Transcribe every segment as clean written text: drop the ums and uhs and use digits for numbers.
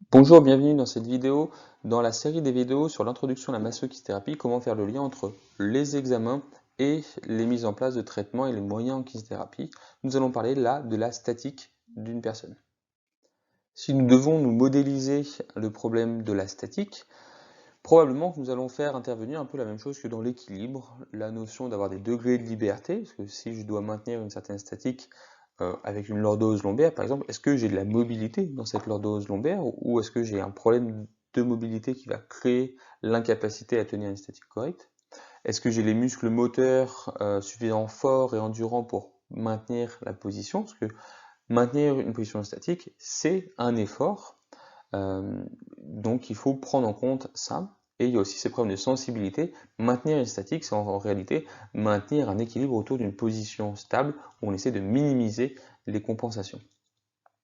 Bonjour, bienvenue dans cette vidéo, dans la série des vidéos sur l'introduction à la masso-kinésithérapie, comment faire le lien entre les examens et les mises en place de traitements et les moyens en kinésithérapie. Nous allons parler là de la statique d'une personne. Si nous devons nous modéliser le problème de la statique, probablement que nous allons faire intervenir un peu la même chose que dans l'équilibre, la notion d'avoir des degrés de liberté, parce que si je dois maintenir une certaine statique avec une lordose lombaire, par exemple, est-ce que j'ai de la mobilité dans cette lordose lombaire ou est-ce que j'ai un problème de mobilité qui va créer l'incapacité à tenir une statique correcte? Est-ce que j'ai les muscles moteurs suffisamment forts et endurants pour maintenir la position? Parce que maintenir une position statique, c'est un effort. Donc il faut prendre en compte ça. Et il y a aussi ces problèmes de sensibilité. Maintenir une statique, c'est en réalité maintenir un équilibre autour d'une position stable où on essaie de minimiser les compensations.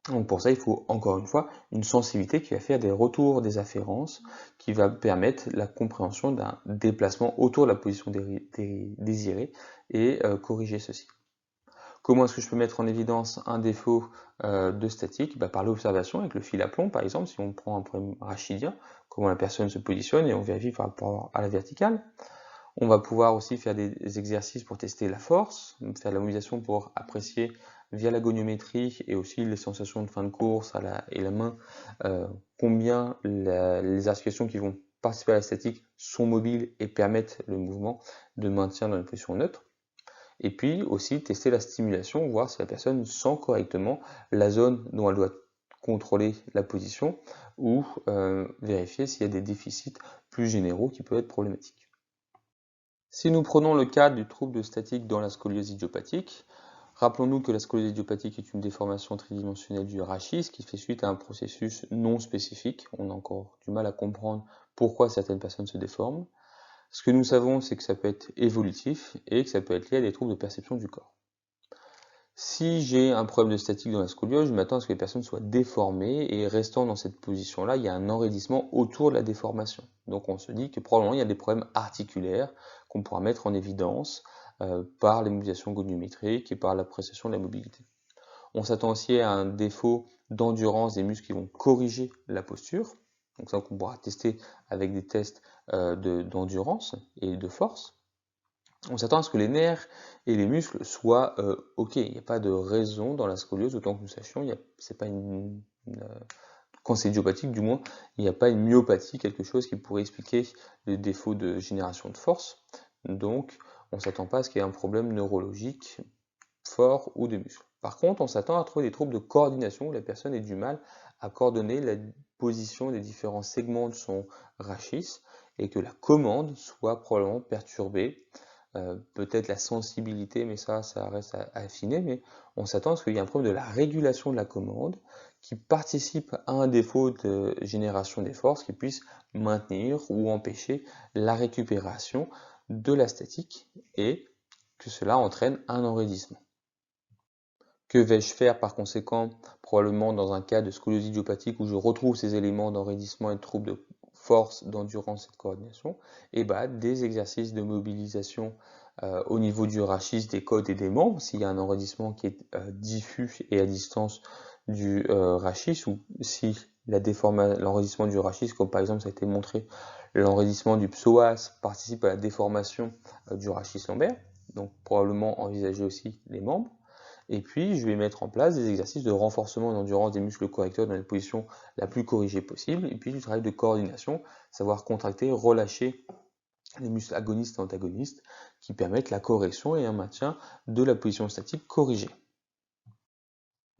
Donc pour ça, il faut encore une fois une sensibilité qui va faire des retours des afférences, qui va permettre la compréhension d'un déplacement autour de la position désirée et corriger ceci. Comment est-ce que je peux mettre en évidence un défaut de statique? Par l'observation avec le fil à plomb, par exemple, si on prend un problème rachidien, comment la personne se positionne et on vérifie par rapport à la verticale. On va pouvoir aussi faire des exercices pour tester la force, faire de la mobilisation pour apprécier via la goniométrie et aussi les sensations de fin de course et la main, combien les articulations qui vont participer à la statique sont mobiles et permettent le mouvement de maintien dans une position neutre. Et puis aussi tester la stimulation, voir si la personne sent correctement la zone dont elle doit contrôler la position ou vérifier s'il y a des déficits plus généraux qui peuvent être problématiques. Si nous prenons le cas du trouble de statique dans la scoliose idiopathique, rappelons-nous que la scoliose idiopathique est une déformation tridimensionnelle du rachis qui fait suite à un processus non spécifique. On a encore du mal à comprendre pourquoi certaines personnes se déforment. Ce que nous savons, c'est que ça peut être évolutif et que ça peut être lié à des troubles de perception du corps. Si j'ai un problème de statique dans la scoliose, je m'attends à ce que les personnes soient déformées et restant dans cette position-là, il y a un enraidissement autour de la déformation. Donc on se dit que probablement il y a des problèmes articulaires qu'on pourra mettre en évidence par les mobilisations goniométriques et par l'appréciation de la mobilité. On s'attend aussi à un défaut d'endurance des muscles qui vont corriger la posture. Donc ça, on pourra tester avec des tests d'endurance et de force. On s'attend à ce que les nerfs et les muscles soient OK. Il n'y a pas de raison dans la scoliose, autant que nous sachions, c'est pas quand c'est idiopathique, du moins, il n'y a pas une myopathie, quelque chose qui pourrait expliquer les défauts de génération de force. Donc, on ne s'attend pas à ce qu'il y ait un problème neurologique fort ou de muscles. Par contre, on s'attend à trouver des troubles de coordination où la personne ait du mal à coordonner la position des différents segments de son rachis et que la commande soit probablement perturbée. Peut-être la sensibilité, mais ça reste à affiner, mais on s'attend à ce qu'il y ait un problème de la régulation de la commande qui participe à un défaut de génération des forces qui puisse maintenir ou empêcher la récupération de la statique et que cela entraîne un enraidissement. Que vais-je faire par conséquent, probablement dans un cas de scoliose idiopathique où je retrouve ces éléments d'enraidissement et de troubles de force, d'endurance et de coordination? Et des exercices de mobilisation au niveau du rachis, des côtes et des membres, s'il y a un enraidissement qui est diffus et à distance du rachis, ou si l'enraidissement du rachis, comme par exemple ça a été montré, l'enraidissement du psoas participe à la déformation du rachis lombaire, donc probablement envisager aussi les membres. Et puis, je vais mettre en place des exercices de renforcement et d'endurance des muscles correcteurs dans la position la plus corrigée possible. Et puis, du travail de coordination, savoir contracter, relâcher les muscles agonistes et antagonistes qui permettent la correction et un maintien de la position statique corrigée.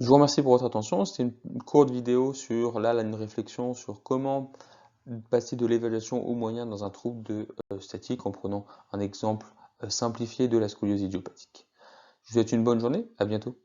Je vous remercie pour votre attention. C'était une courte vidéo sur une réflexion sur comment passer de l'évaluation au moyen dans un trouble de statique en prenant un exemple simplifié de la scoliose idiopathique. Je vous souhaite une bonne journée, à bientôt.